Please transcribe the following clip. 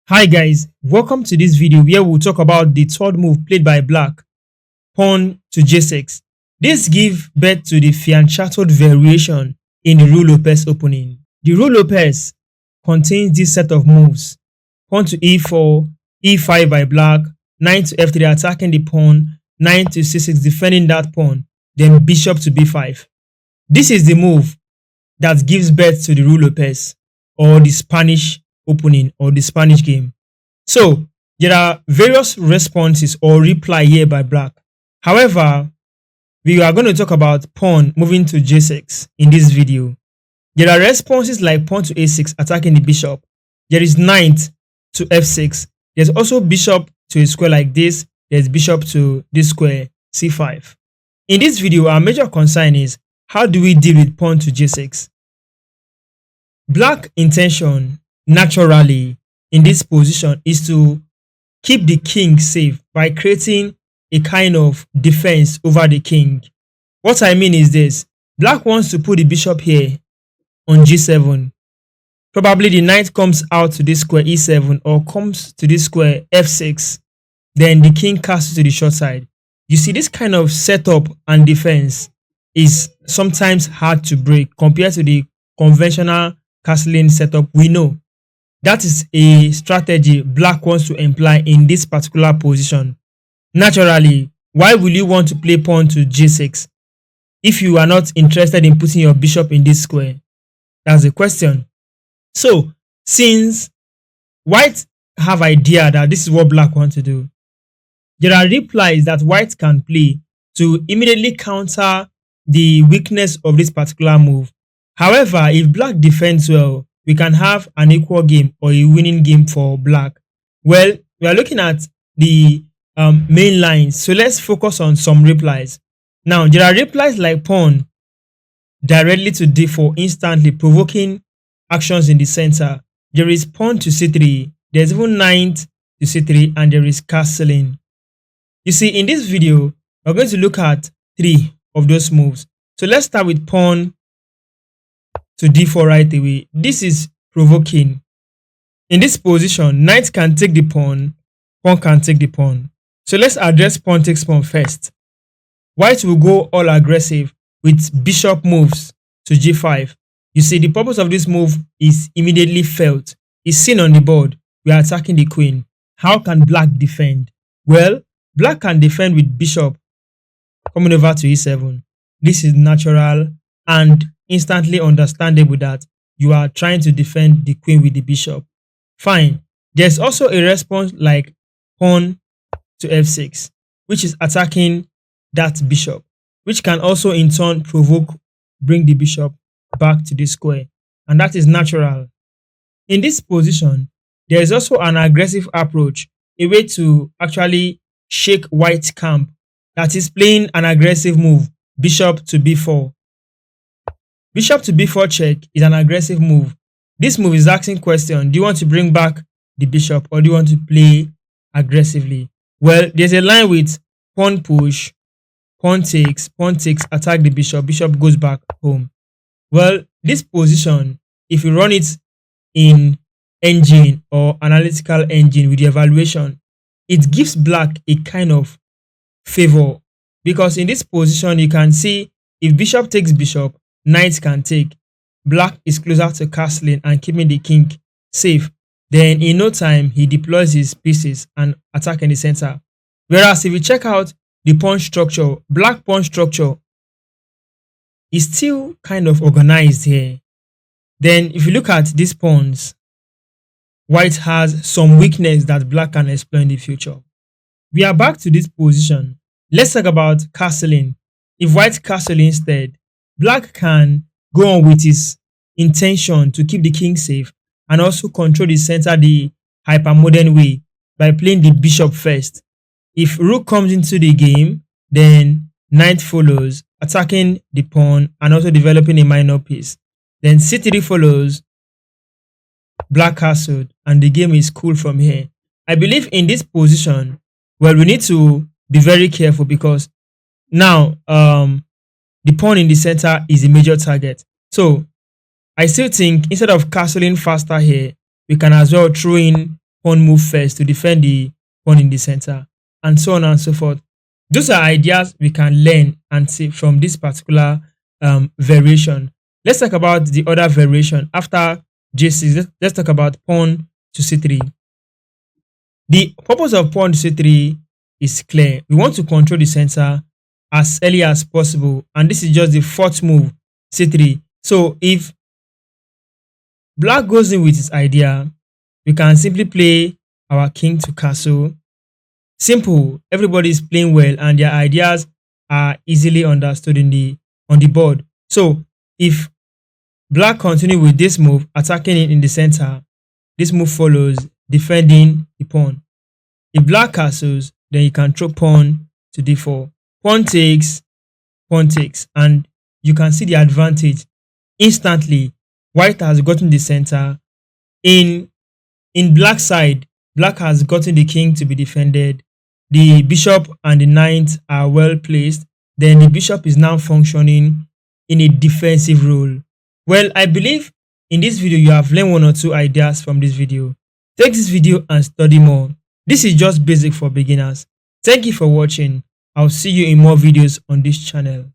Hi guys, welcome to this video where we'll talk about the third move played by black, pawn to j6. This gives birth to the fianchetto variation in the Ruy Lopez opening. The Ruy Lopez contains this set of moves: pawn to e4, e5 by black, knight to f3 attacking the pawn, knight to c6 defending that pawn, then bishop to b5. This is the move that gives birth to the Ruy Lopez or the Spanish opening or the Spanish game. So there are various responses or reply here by black. However, we are going to talk about pawn moving to j6 in this video. There are responses like pawn to a6 attacking the bishop. There is knight to f6. There's also bishop to a square like this. There's bishop to this square c5. In this video, our major concern is how do we deal with pawn to j6? Black intention naturally in this position is to keep the king safe by creating a kind of defense over the king. What I mean is this: black wants to put the bishop here on g7. Probably the knight comes out to this square e7 or comes to this square f6. Then the king castles to the short side. You see, this kind of setup and defense is sometimes hard to break compared to the conventional castling setup we know. That is a strategy black wants to employ in this particular position. Naturally, why will you want to play pawn to g6 if you are not interested in putting your bishop in this square? That's the question. So, since white have idea that this is what black wants to do, there are replies that white can play to immediately counter the weakness of this particular move. However, if black defends well, we can have an equal game or a winning game for black. Well, we are looking at the main lines, so let's focus on some replies. Now, there are replies like pawn directly to d4 instantly, provoking actions in the center. There is pawn to c3, there's even knight to c3, and there is castling. You see, in this video, we're going to look at 3 of those moves. So let's start with pawn to d4 right away. This is provoking. In this position, knight can take the pawn can take the pawn. So let's address pawn takes pawn first. White will go all aggressive with bishop moves to g5. You see, the purpose of this move is immediately felt. It's seen on the board. We are attacking the queen. How can black defend? Well, black can defend with bishop coming over to e7. This is natural and instantly understandable that you are trying to defend the queen with the bishop. Fine. There's also a response like pawn to f6, which is attacking that bishop, which can also in turn bring the bishop back to the square, and that is natural. In this position, there is also an aggressive approach, a way to actually shake white's camp, that is playing an aggressive move, bishop to b4. Bishop to b4 check is an aggressive move. This move is asking question: do you want to bring back the bishop or do you want to play aggressively? Well, there's a line with pawn push, pawn takes, attack the bishop, bishop goes back home. Well, this position, if you run it in engine or analytical engine with the evaluation, it gives black a kind of favor, because in this position you can see if bishop takes bishop, knight can take. Black is closer to castling and keeping the king safe. Then in no time, he deploys his pieces and attack in the center. Whereas if you check out the pawn structure, black pawn structure is still kind of organized here. Then if you look at these pawns, white has some weakness that black can exploit in the future. We are back to this position. Let's talk about castling. If white castle instead, black can go on with his intention to keep the king safe and also control the center the hypermodern way by playing the bishop first. If rook comes into the game, then knight follows, attacking the pawn and also developing a minor piece. Then c3 follows, black castled, and the game is cool from here. I believe in this position, well, we need to be very careful because now the pawn in the center is a major target. So I still think instead of castling faster here, we can as well throw in pawn move first to defend the pawn in the center, and so on and so forth. Those are ideas we can learn and see from this particular variation. Let's talk about the other variation after J6. Let's talk about pawn to C3. The purpose of pawn to C3 is clear. We want to control the center as early as possible, and this is just the fourth move, C3. So if black goes in with his idea, we can simply play our king to castle. Simple. Everybody is playing well, and their ideas are easily understood on the board. So if black continue with this move, attacking it in the center, this move follows, defending the pawn. If black castles, then you can throw pawn to d4. Pawn takes, and you can see the advantage instantly. White has gotten the center. In black side, black has gotten the king to be defended. The bishop and the knight are well placed. Then the bishop is now functioning in a defensive role. Well, I believe in this video you have learned one or two ideas from this video. Take this video and study more. This is just basic for beginners. Thank you for watching. I'll see you in more videos on this channel.